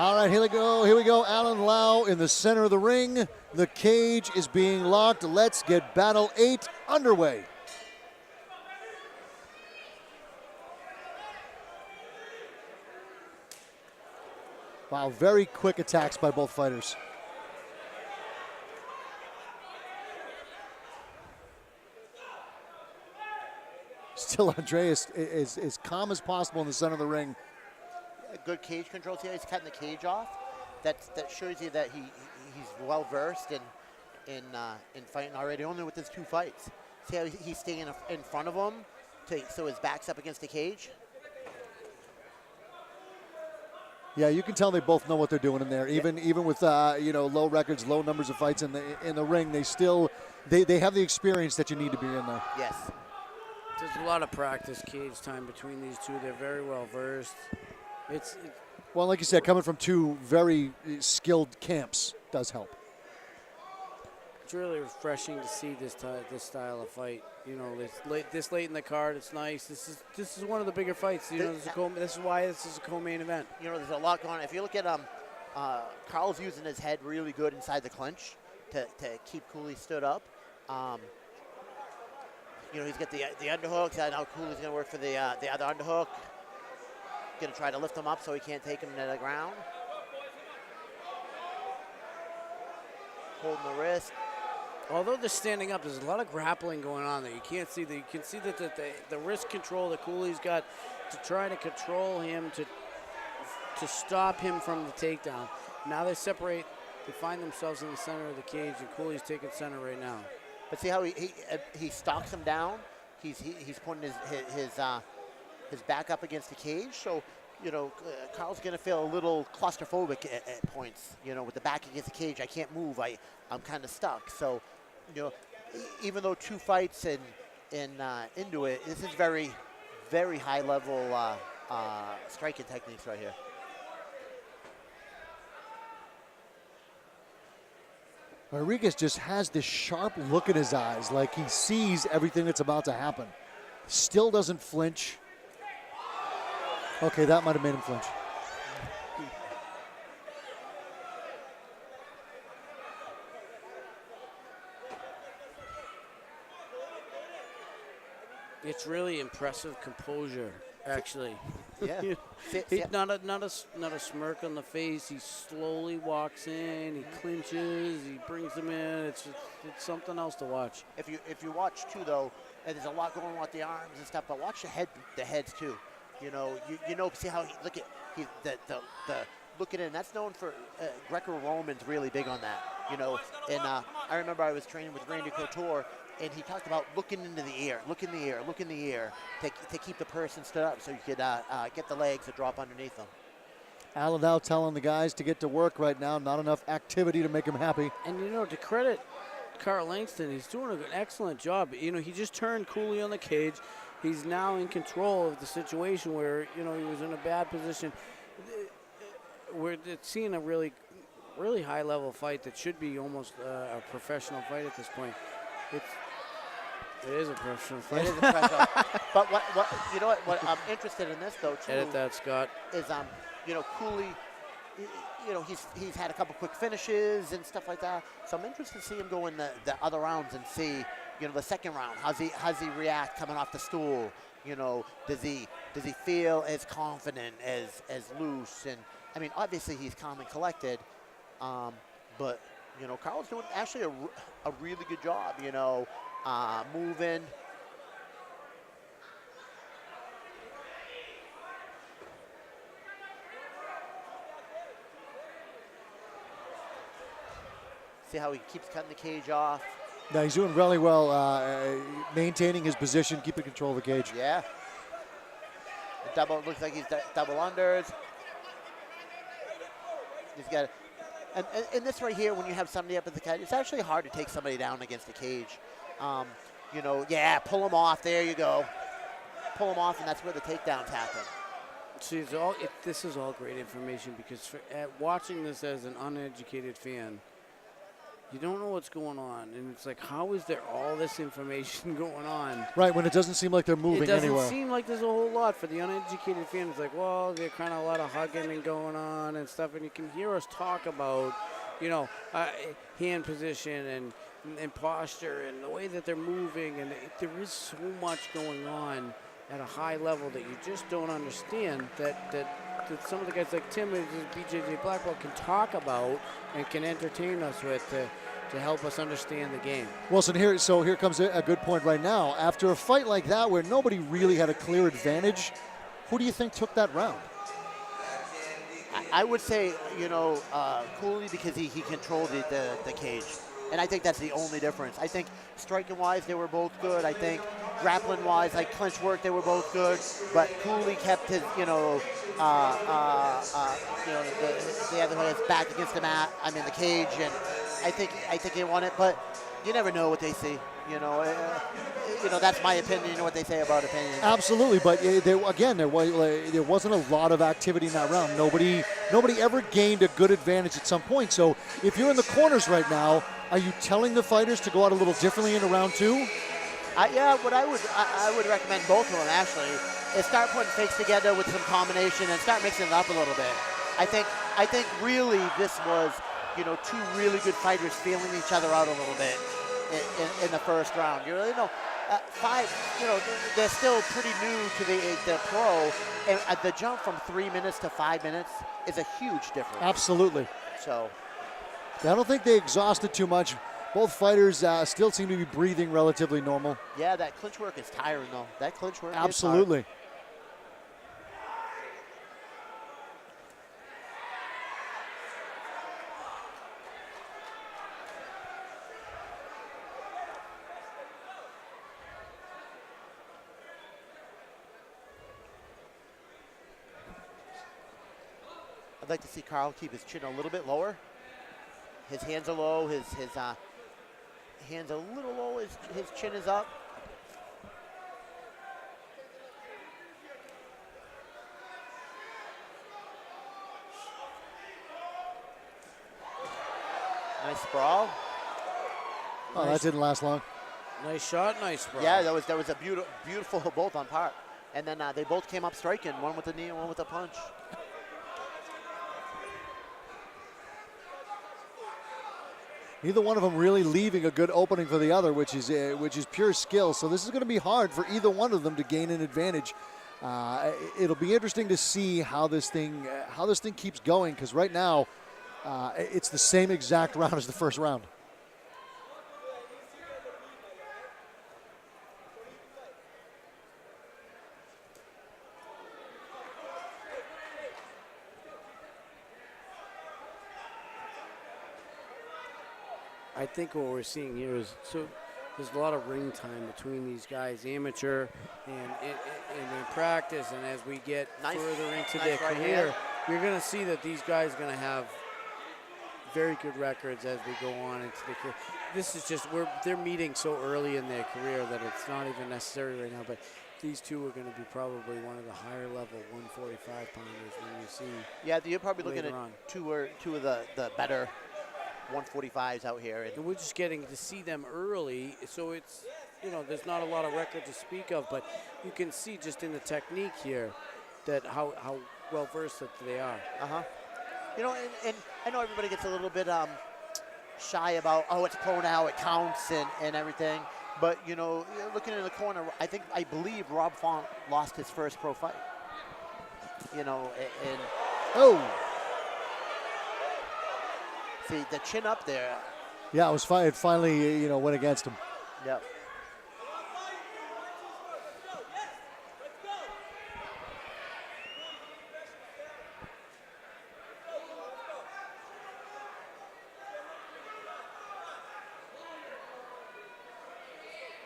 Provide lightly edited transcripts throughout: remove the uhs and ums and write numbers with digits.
All right, here we go. Here we go. Alan Lau in the center of the ring. The cage is being locked. Let's get Battle 8 underway. Wow, very quick attacks by both fighters. Still, Andreas is as calm as possible in the center of the ring. A good cage control. See how he's cutting the cage off? That shows you that he's well versed in fighting already, only with his 2 fights. See how he's staying in front of him so his back's up against the cage? Yeah, you can tell they both know what they're doing in there. Even with low records, low numbers of fights in the ring, they still they have the experience that you need to be in there. Yes. There's a lot of practice cage time between these two. They're very well versed. Well, like you said, coming from 2 very skilled camps does help. It's really refreshing to see this style of fight. You know, this late in the card, it's nice. This is one of the bigger fights. You know, this is why this is a co-main event. You know, there's a lot going on. If you look at Carl's using his head really good inside the clinch to keep Cooley stood up. You know, he's got the underhooks. I know Cooley's going to work for the other underhook. Going to try to lift him up so he can't take him to the ground. Holding the wrist. Although they're standing up, there's a lot of grappling going on there. You can see that the wrist control that Cooley's got to try to control him to stop him from the takedown. Now they separate. They find themselves in the center of the cage, and Cooley's taking center right now. But see how he stalks him down. He's putting his back up against the cage. So, you know, Carl's going to feel a little claustrophobic at points. You know, with the back against the cage, I can't move. I'm kind of stuck. So, you know, even though 2 fights into it, this is very, very high level striking techniques right here. Rodriguez just has this sharp look in his eyes, like he sees everything that's about to happen. Still doesn't flinch. Okay, that might have made him flinch. It's really impressive composure, actually. Yeah. Not a smirk on the face. He slowly walks in. He clinches. He brings them in. It's something else to watch. If you watch too, though, and there's a lot going on with the arms and stuff, but watch the heads too. You know, see how the looking in. That's known for Greco-Roman's really big on that. You know, and I remember I was training with Randy Couture, and he talked about looking into the air, look in the air to keep the person stood up so you could get the legs to drop underneath them. Alan now telling the guys to get to work right now. Not enough activity to make him happy. And, you know, to credit Carl Langston, he's doing an excellent job. You know, he just turned Cooley on the cage. He's now in control of the situation where, you know, he was in a bad position. We're seeing a really, really high-level fight that should be almost a professional fight at this point. It is a professional fight. It is a professional. But what you know what I'm interested in this though too. Edit that, Scott. Is you know, Cooley, you know, he's had a couple quick finishes and stuff like that. So I'm interested to see him go in the other rounds and see, you know, the second round. How's he react coming off the stool? You know, does he feel as confident, as loose? And I mean, obviously he's calm and collected, but you know, Carl's doing actually a really good job. You know, moving. See how he keeps cutting the cage off. No, he's doing really well, maintaining his position, keeping control of the cage. Yeah. Looks like he's double unders. He's got, and this right here, when you have somebody up at the cage, it's actually hard to take somebody down against the cage. You know, yeah, pull him off. There you go. Pull him off, and that's where the takedowns happen. See, this is all great information because watching this as an uneducated fan, you don't know what's going on. And it's like, how is there all this information going on? Right, when it doesn't seem like they're moving It doesn't anywhere. seem like there's a whole lot for the uneducated fan. It's like, well, there's kind of a lot of hugging and going on and stuff. And you can hear us talk about, hand position and posture and the way that they're moving. And there is so much going on at a high level that you just don't understand that some of the guys like Tim and BJJ Blackwell can talk about and can entertain us with to help us understand the game. Wilson, here comes a good point right now. After a fight like that where nobody really had a clear advantage, who do you think took that round? I would say, Cooley, because he controlled the cage. And I think that's the only difference. I think striking-wise, they were both good. I think grappling-wise, like clinch work, they were both good. But Cooley kept his, the other one, his back against the mat. I'm in the cage, and I think he won it. But you never know what they see. That's my opinion. What they say about opinions. Absolutely, but there wasn't a lot of activity in that round. Nobody ever gained a good advantage at some point. So if you're in the corners right now, are you telling the fighters to go out a little differently into round two? What I would recommend both of them actually is start putting fakes together with some combination and start mixing it up a little bit. I think really this was two really good fighters feeling each other out a little bit in the first round. They're still pretty new to the pro, and the jump from 3 minutes to 5 minutes is a huge difference. Absolutely. So I don't think they exhausted too much. Both fighters still seem to be breathing relatively normal. Yeah, that clinch work is tiring though. That clinch work Absolutely. is tiring. I'd like to see Carl keep his chin a little bit lower. His hands are low. His hands a little low. His chin is up. Nice sprawl. Oh, that didn't last long. Nice shot, nice sprawl. Yeah, that was a beautiful both on par. And then they both came up striking, one with the knee and one with a punch. Neither one of them really leaving a good opening for the other, which is pure skill. So this is going to be hard for either one of them to gain an advantage. It'll be interesting to see how this thing keeps going, because right now it's the same exact round as the first round. I think what we're seeing here is there's a lot of ring time between these guys, amateur and in practice, and as we get further into their career, you're going to see that these guys are going to have very good records as we go on into the career. This is just they're meeting so early in their career that it's not even necessary right now. But these two are going to be probably one of the higher level 145 pounders when you see. Yeah, you're probably looking at two of the better 145s out here. And we're just getting to see them early, so it's, there's not a lot of record to speak of, but you can see just in the technique here that how well versed that they are. And I know everybody gets a little bit shy about, it's pro now, it counts and everything, but looking in the corner, I believe Rob Font lost his first pro fight. See the chin up there. Yeah, it finally went against him. Yep.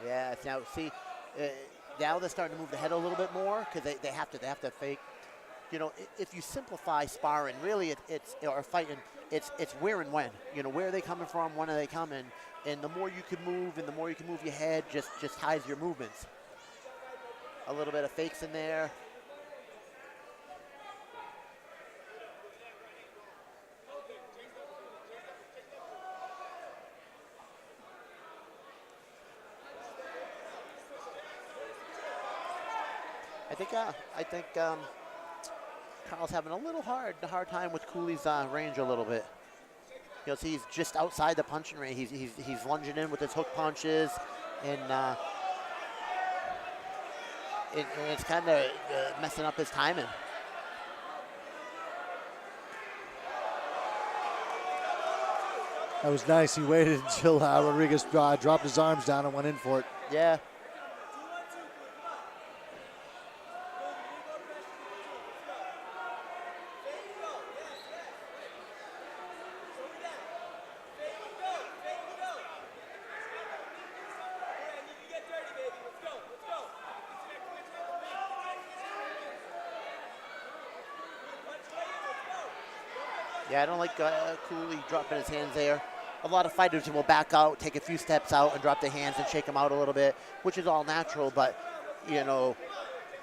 Yeah. Now see, now they're starting to move the head a little bit more because they have to fake. If you simplify sparring, really or fighting, it's where and when. Where are they coming from? When are they coming? And the more you can move, and the more you can move your head, just hides your movements. A little bit of fakes in there. I think Carl's having a little hard time with Cooley's range a little bit. You'll see he's just outside the punching range. He's lunging in with his hook punches, and it's kind of messing up his timing. That was nice. He waited until Rodriguez dropped his arms down and went in for it. Yeah. Yeah, I don't like Cooley dropping his hands there. A lot of fighters will back out, take a few steps out, and drop their hands and shake them out a little bit, which is all natural. But you know,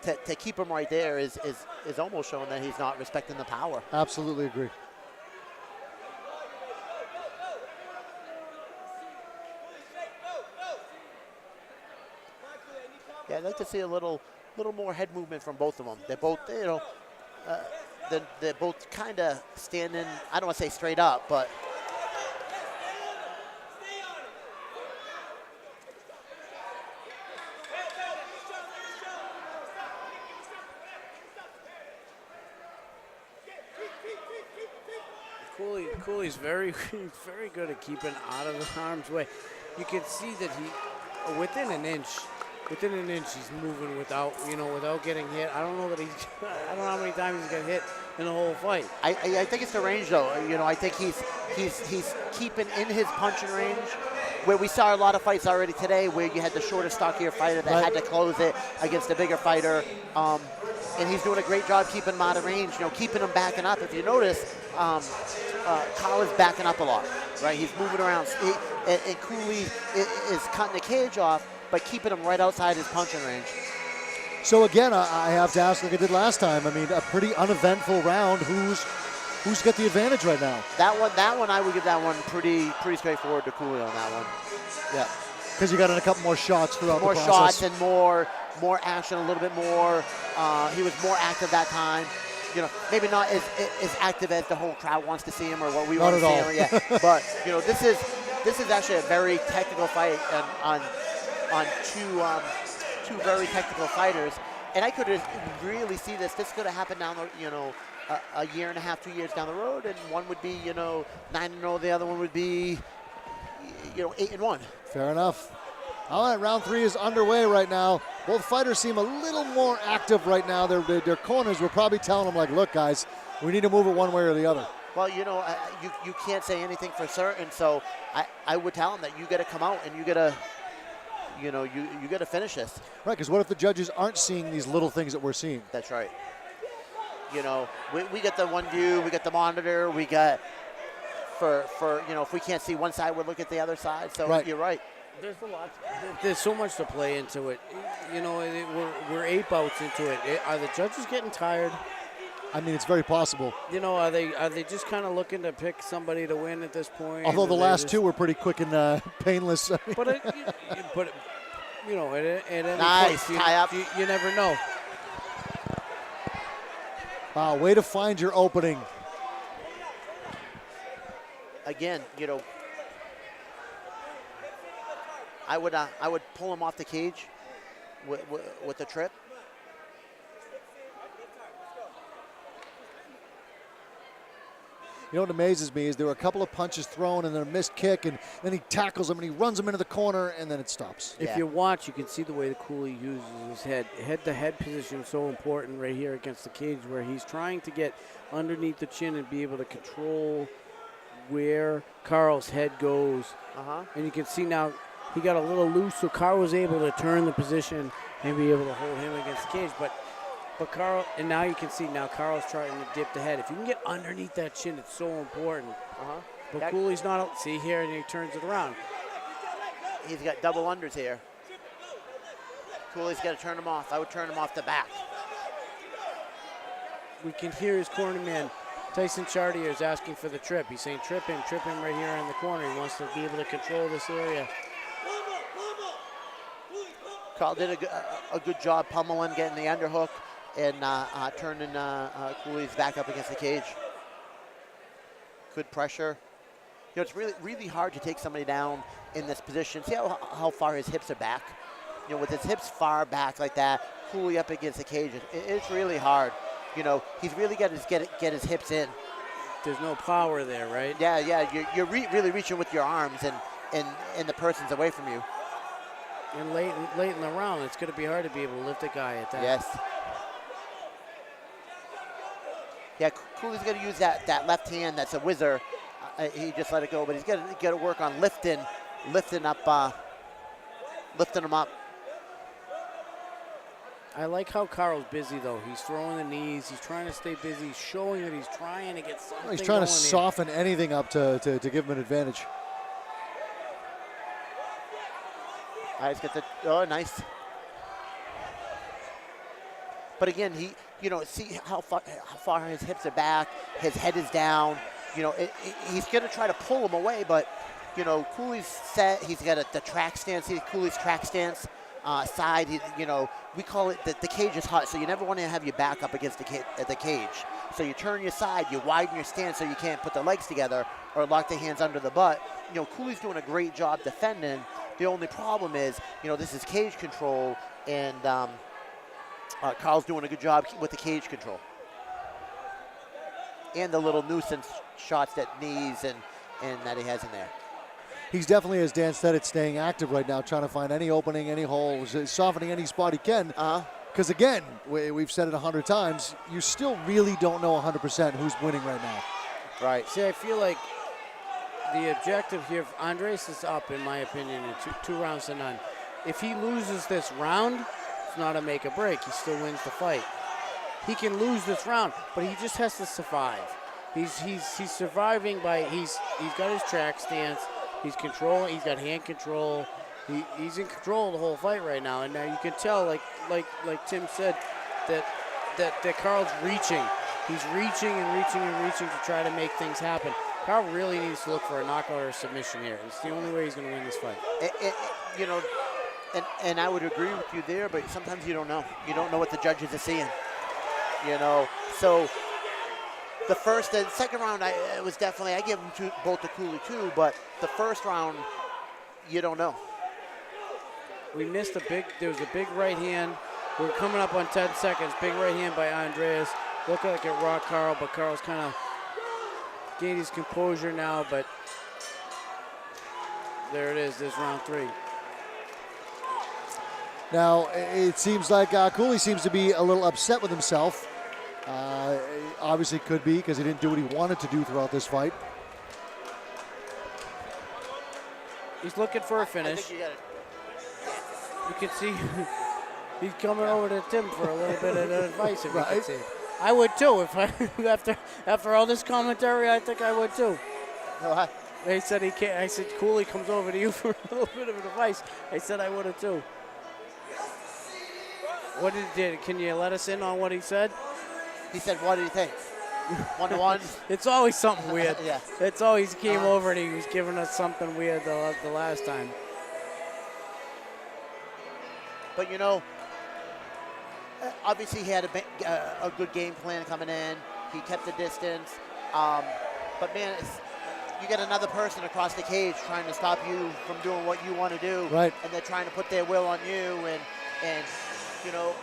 to keep him right there is almost showing that he's not respecting the power. Absolutely agree. Yeah, I'd like to see a little more head movement from both of them. They're both, you know, they're both kind of standing. I don't want to say straight up, but. Cooley's very good at keeping out of the harm's way. You can see that he, within an inch, he's moving without getting hit. I don't know that I don't know how many times he's got hit in the whole fight. I think it's the range, though. You know, I think he's keeping in his punching range, where we saw a lot of fights already today, where you had the shorter, stockier fighter that had to close it against a bigger fighter. And he's doing a great job keeping him out of range, you know, keeping him backing up. If you notice, Kyle is backing up a lot, right? He's moving around. And Cooley is cutting the cage off, but keeping him right outside his punching range. So again, I have to ask like I did last time. I mean, a pretty uneventful round. Who's got the advantage right now? That one, I would give that one pretty straightforward to Cooley on that one. Yeah. Because you got in a couple more shots throughout the process. More shots and more action, a little bit more. He was more active that time. You know, maybe not as active as the whole crowd wants to see him or what we want to see him. Yeah. But you know, this is actually a very technical fight on two very technical fighters, and I could really see this. This could have happened down the, you know, a year and a half, 2 years down the road, and one would be, you know, 9-0, the other one would be, you know, 8-1. Fair enough. All right, round 3 is underway right now. Both fighters seem a little more active right now. Their corners were probably telling them, like, look, guys, we need to move it one way or the other. Well, you know, you can't say anything for certain, so I would tell them that you got to come out and you got to, you know, you got to finish this. Right, because what if the judges aren't seeing these little things that we're seeing? That's right. You know, we got the one view, we got the monitor, we got for you know, if we can't see one side, we'll look at the other side. So right. You're right. There's a lot. There's so much to play into it. You know, we're 8 bouts into it. Are the judges getting tired? I mean, it's very possible. You know, are they just kind of looking to pick somebody to win at this point? Although the last 2 were pretty quick and painless. But you know, at any nice point, tie up. You never know. Wow, way to find your opening. Again, you know, I would pull him off the cage with the trip. You know what amazes me is there were a couple of punches thrown and then a missed kick, and then he tackles him and he runs him into the corner, and then it stops. If you watch, you can see the way the Cooley uses his head. Head-to-head position is so important right here against the cage, where he's trying to get underneath the chin and be able to control where Carl's head goes. And you can see now he got a little loose, so Carl was able to turn the position and be able to hold him against the cage. But Carl, and now you can see now Carl's trying to dip the head. If you can get underneath that chin, it's so important. But Cooley's not. See here, and he turns it around. He's got double unders here. Cooley's got to turn him off. I would turn him off the back. We can hear his corner man, Tyson Chartier, is asking for the trip. He's saying trip him right here in the corner. He wants to be able to control this area. Carl did a good job pummeling, getting the underhook. and turning Cooley's back up against the cage. Good pressure. You know, it's really, really hard to take somebody down in this position. See how far his hips are back? You know, with his hips far back like that, Cooley up against the cage, it's really hard. You know, he's really got to get his hips in. There's no power there, right? Yeah. You're really reaching with your arms, and the person's away from you. And late in the round, it's going to be hard to be able to lift a guy at that. Yes. Yeah, Cooley's going to use that left hand. That's a whizzer. He just let it go, but he's got to work on lifting him up. I like how Carl's busy, though. He's throwing the knees. He's trying to stay busy, showing that he's trying to get something. He's trying to going soften anything up to give him an advantage. All right, let's get oh, nice. But again, see how far his hips are back, his head is down. You know, he's going to try to pull him away, but, you know, Cooley's set. He's got the track stance. See Cooley's track stance side. We call it the cage is hot, so you never want to have your back up against the cage. So you turn your side, you widen your stance so you can't put the legs together or lock the hands under the butt. You know, Cooley's doing a great job defending. The only problem is, you know, this is cage control, and Carl's doing a good job with the cage control. And the little nuisance shots at knees and that he has in there. He's definitely, as Dan said, it's staying active right now, trying to find any opening, any holes, softening any spot he can. Because again, we've said it 100 times, you still really don't know 100% who's winning right now. Right. See, I feel like the objective here, Andres is up, in my opinion, in two rounds to none. If he loses this round, it's not a make or break. He still wins the fight. He can lose this round, but he just has to survive. He's surviving by he's got his track stance. He's controlling. He's got hand control. He's in control of the whole fight right now. And now you can tell, like Tim said, that Carl's reaching. He's reaching to try to make things happen. Carl really needs to look for a knockout or a submission here. It's the only way he's going to win this fight. And I would agree with you there, but sometimes you don't know. You don't know what the judges are seeing. You know, so the first and second round, I give them both to Cooley too, but the first round, you don't know. We missed there was a big right hand. We're coming up on 10 seconds. Big right hand by Andreas. Looked like it rocked Carl, but Carl's kind of gained his composure now, but there it is. There's round 3. Now, it seems like Cooley seems to be a little upset with himself. Obviously could be because he didn't do what he wanted to do throughout this fight. He's looking for a finish. You can see he's coming over to Tim for a little bit of advice, if you can see. I would too. If after all this commentary, I think I would too. They said he can't. I said Cooley comes over to you for a little bit of advice. I said I would have too. What can you let us in on what he said? He said, what do you think? 1-1? It's always something weird. Yeah. It's always came over and he was giving us something weird the last time. But, you know, obviously he had a good game plan coming in. He kept the distance. But, man, you got another person across the cage trying to stop you from doing what you want to do. Right. And they're trying to put their will on you. And you know,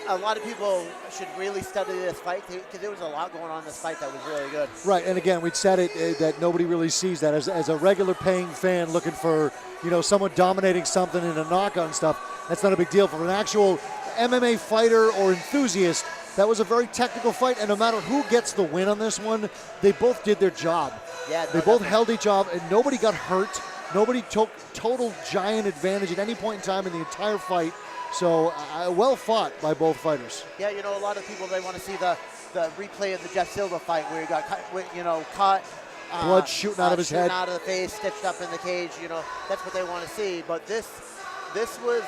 a lot of people should really study this fight because there was a lot going on in this fight that was really good. Right, and again, we'd said it that nobody really sees that as a regular paying fan looking for, you know, someone dominating something in a knockout and stuff. That's not a big deal. For an actual MMA fighter or enthusiast, that was a very technical fight, and no matter who gets the win on this one, they both did their job. Yeah, they both held each other, and nobody got hurt. Nobody took total giant advantage at any point in time in the entire fight. So well fought by both fighters. Yeah, you know, a lot of people, they want to see the replay of the Jeff Silva fight where he got cut. Blood shooting out of his head. Out of the face, stitched up in the cage, you know. That's what they want to see. But this was,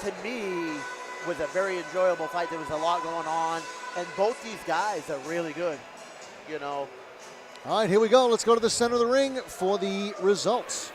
to me, was a very enjoyable fight. There was a lot going on. And both these guys are really good, you know. All right, here we go. Let's go to the center of the ring for the results.